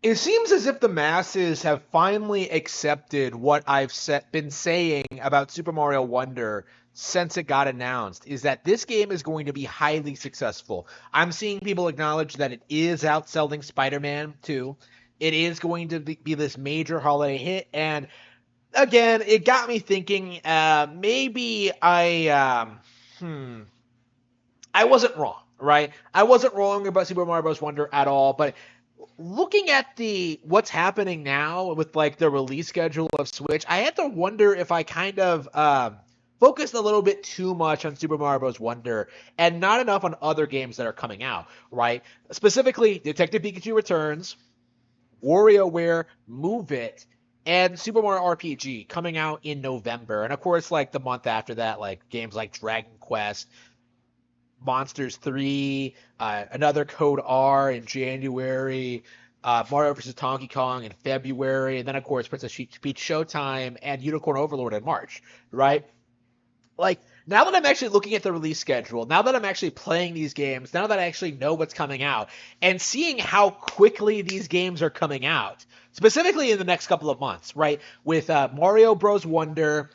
It seems as if the masses have finally accepted what been saying about Super Mario Wonder since it got announced, is that this game is going to be highly successful. I'm seeing people acknowledge that it is outselling Spider-Man 2. It is going to be this major holiday hit, and again, it got me thinking. Maybe I wasn't wrong, right? I wasn't wrong about Super Mario Bros. Wonder at all, but looking at the what's happening now with like the release schedule of Switch, I had to wonder if I kind of focused a little bit too much on Super Mario Bros. Wonder and not enough on other games that are coming out, right? Specifically, Detective Pikachu Returns, WarioWare, Move It, and Super Mario RPG coming out in November. And of course, like the month after that, like games like Dragon Quest, Monsters 3, another Code R in January, Mario vs. Donkey Kong in February, and then of course Princess Peach Showtime and Unicorn Overlord in March, right? Like now that I'm actually looking at the release schedule, now that I'm actually playing these games, now that I actually know what's coming out, and seeing how quickly these games are coming out, specifically in the next couple of months, right? With Mario Bros. Wonder,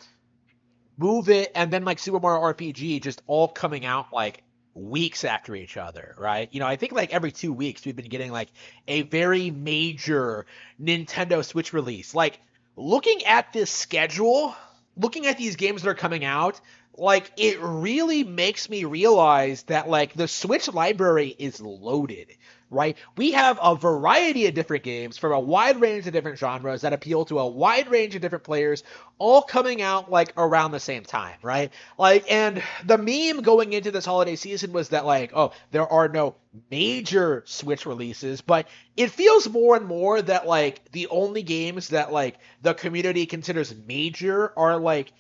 Move It, and then like Super Mario RPG just all coming out like weeks after each other, right? I think like every 2 weeks we've been getting like a very major Nintendo Switch release. Like looking at this schedule, looking at these games that are coming out, like it really makes me realize that like the Switch library is loaded, right? We have a variety of different games from a wide range of different genres that appeal to a wide range of different players, all coming out like around the same time, right? Like, and the meme going into this holiday season was that like, oh, there are no major Switch releases, but it feels more and more that like the only games that like the community considers major are like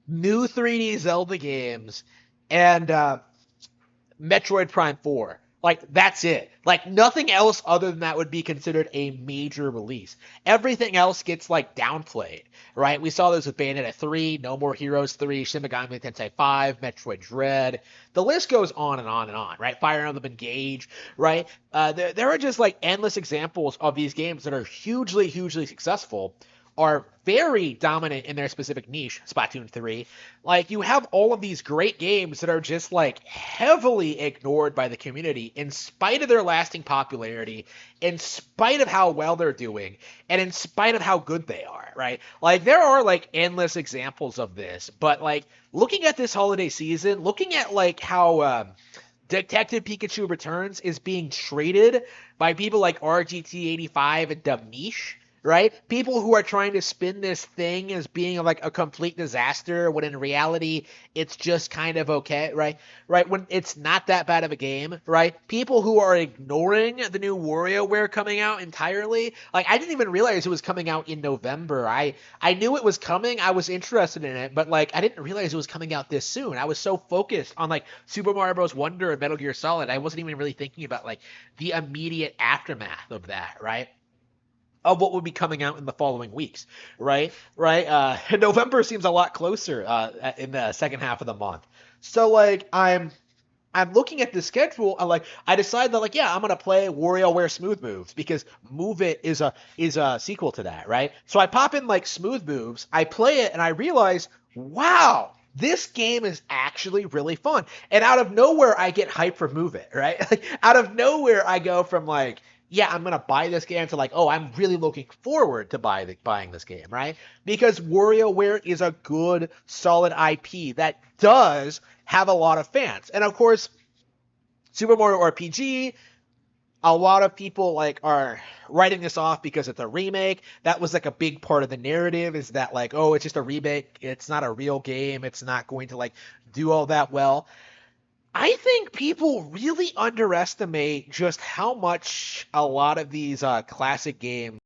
new 3D Zelda games and Metroid Prime 4. Like, that's it. Like, nothing else other than that would be considered a major release. Everything else gets, like, downplayed, right? We saw this with Bayonetta 3, No More Heroes 3, Shin Megami Tensei 5, Metroid Dread. The list goes on and on and on, right? Fire Emblem Engage, right? There are just, like, endless examples of these games that are hugely, hugely successful, are very dominant in their specific niche, Splatoon 3. Like, you have all of these great games that are just, like, heavily ignored by the community in spite of their lasting popularity, in spite of how well they're doing, and in spite of how good they are, right? Like, there are, like, endless examples of this, but, like, looking at this holiday season, looking at, like, how, Detective Pikachu Returns is being treated by people like RGT85 and Damish, right? People who are trying to spin this thing as being like a complete disaster when in reality it's just kind of okay, right? Right, when it's not that bad of a game, right? People who are ignoring the new WarioWare coming out entirely. Like I didn't even realize it was coming out in November. I knew it was coming. I was interested in it, but like I didn't realize it was coming out this soon. I was so focused on like Super Mario Bros. Wonder and Metal Gear Solid, I wasn't even really thinking about like the immediate aftermath of that, right? Of what would be coming out in the following weeks, right? Right. November seems a lot closer in the second half of the month. So like I'm looking at the schedule. I decide that like yeah I'm gonna play WarioWare Smooth Moves because Move It is a sequel to that, right? So I pop in like Smooth Moves, I play it, and I realize wow. This game is actually really fun. And out of nowhere, I get hyped for Move It, right? Like, out of nowhere, I go from like, yeah, I'm gonna buy this game to like, oh, I'm really looking forward to buying this game, right? Because WarioWare is a good, solid IP that does have a lot of fans, and of course, Super Mario RPG. A lot of people like are writing this off because it's a remake. That was like a big part of the narrative is that like, oh, it's just a remake. It's not a real game. It's not going to like do all that well. I think people really underestimate just how much a lot of these classic games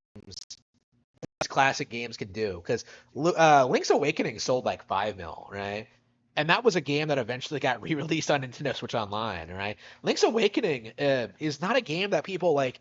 can do. Because Link's Awakening sold like 5 mil, right? And that was a game that eventually got re-released on Nintendo Switch Online, right? Link's Awakening is not a game that people like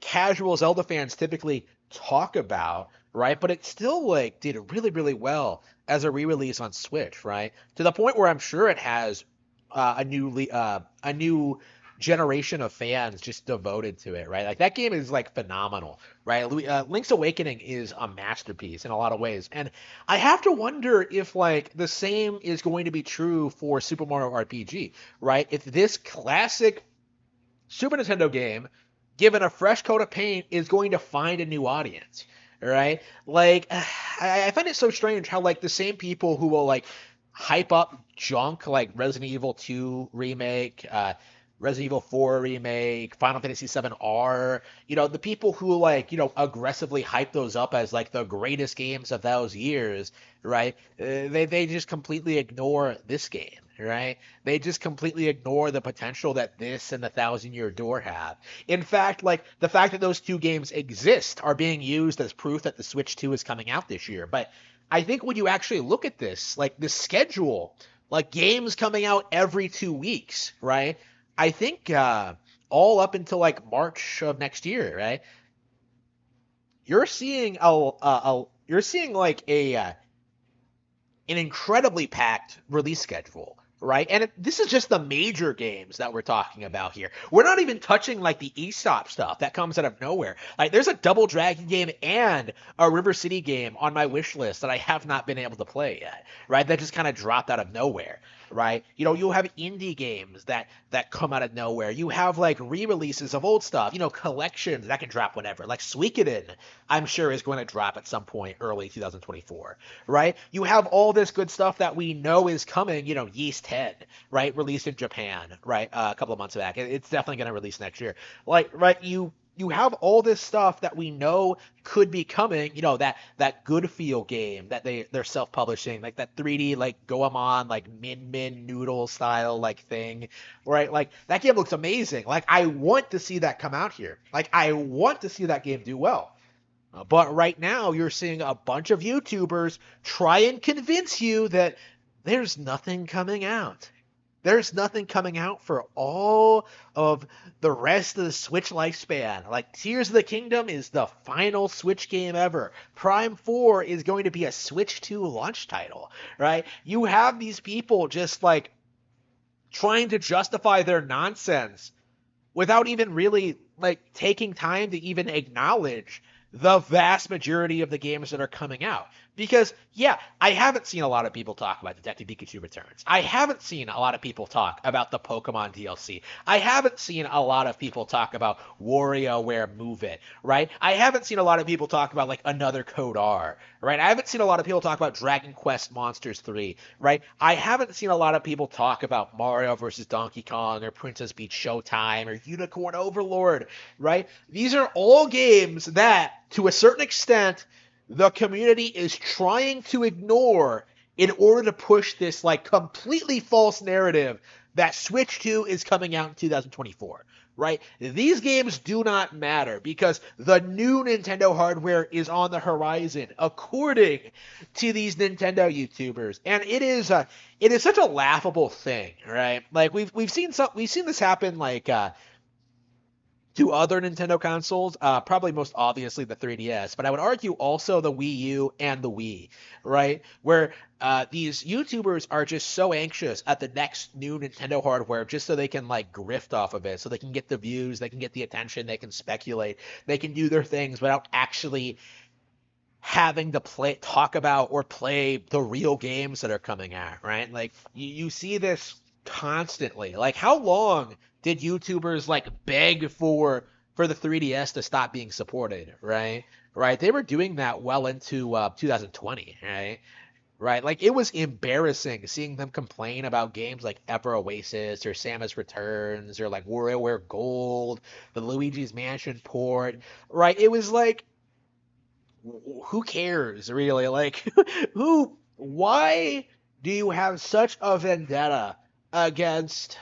casual Zelda fans typically talk about, right? But it still like did really really well as a re-release on Switch, right? To the point where I'm sure it has a new generation of fans just devoted to it, right? Like that game is like phenomenal, right? Link's Awakening is a masterpiece in a lot of ways, and I have to wonder if like the same is going to be true for Super Mario RPG, right? If this classic Super Nintendo game, given a fresh coat of paint, is going to find a new audience, right? Like, I find it so strange how like the same people who will like hype up junk like Resident Evil 2 remake, Resident Evil 4 remake, Final Fantasy 7 R, the people who like, aggressively hype those up as like the greatest games of those years, right? They just completely ignore this game, right? They just completely ignore the potential that this and the Thousand Year Door have. In fact, like the fact that those two games exist are being used as proof that the Switch 2 is coming out this year. But I think when you actually look at this, like the schedule, like games coming out every 2 weeks, right? I think all up until like March of next year, right? You're seeing like an incredibly packed release schedule, right? And this is just the major games that we're talking about here. We're not even touching like the eStop stuff that comes out of nowhere. Like there's a Double Dragon game and a River City game on my wish list that I have not been able to play yet, right? That just kind of dropped out of nowhere, right? You'll have indie games that come out of nowhere. You have like re-releases of old stuff, collections that can drop whenever. Like Suikoden, I'm sure is going to drop at some point early 2024, right? You have all this good stuff that we know is coming, Yeast Head, right? Released in Japan, right? A couple of months back. It's definitely going to release next year. Like, right? You have all this stuff that we know could be coming, that Good Feel game that they're self-publishing, like that 3D like Goemon like Min Noodle style like thing, right? Like that game looks amazing. Like I want to see that come out here. Like I want to see that game do well. But right now, you're seeing a bunch of YouTubers try and convince you that there's nothing coming out. There's nothing coming out for all of the rest of the Switch lifespan. Like, Tears of the Kingdom is the final Switch game ever. Prime 4 is going to be a Switch 2 launch title, right? You have these people just, like, trying to justify their nonsense without even really like taking time to even acknowledge the vast majority of the games that are coming out. Because, yeah, I haven't seen a lot of people talk about Detective Pikachu Returns. I haven't seen a lot of people talk about the Pokemon DLC. I haven't seen a lot of people talk about WarioWare Move It, right? I haven't seen a lot of people talk about, like, another Code R, right? I haven't seen a lot of people talk about Dragon Quest Monsters 3, right? I haven't seen a lot of people talk about Mario versus Donkey Kong or Princess Peach Showtime or Unicorn Overlord, right? These are all games that, to a certain extent, the community is trying to ignore in order to push this like completely false narrative that Switch 2 is coming out in 2024, right? These games do not matter because the new Nintendo hardware is on the horizon, according to these Nintendo YouTubers, and it is such a laughable thing, right? Like we've seen this happen like to other Nintendo consoles, probably most obviously the 3DS, but I would argue also the Wii U and the Wii, right? Where these YouTubers are just so anxious at the next new Nintendo hardware just so they can like grift off of it, so they can get the views, they can get the attention, they can speculate, they can do their things without actually having to talk about or play the real games that are coming out, right? Like you see this constantly. Like how long did YouTubers like beg for the 3DS to stop being supported, right? Right? They were doing that well into 2020, right? Right? Like it was embarrassing seeing them complain about games like Ever Oasis or Samus Returns or like WarioWare Gold, the Luigi's Mansion port, right? It was like who cares really? Like why do you have such a vendetta against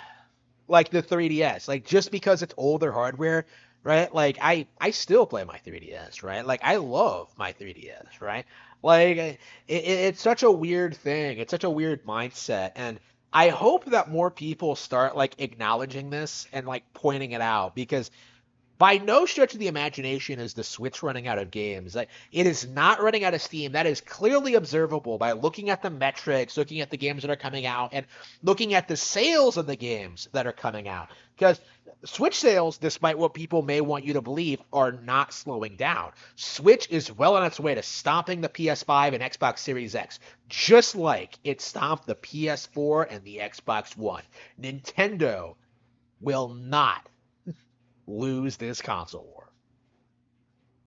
like the 3DS? Like just because it's older hardware, right? Like I still play my 3DS, right? Like I love my 3DS, right? Like it's such a weird thing. It's such a weird mindset, and I hope that more people start like acknowledging this and like pointing it out because By no stretch of the imagination is the Switch running out of games. Like, it is not running out of steam. That is clearly observable by looking at the metrics, looking at the games that are coming out, and looking at the sales of the games that are coming out. Because Switch sales, despite what people may want you to believe, are not slowing down. Switch is well on its way to stomping the PS5 and Xbox Series X, just like it stomped the PS4 and the Xbox One. Nintendo will not lose this console war.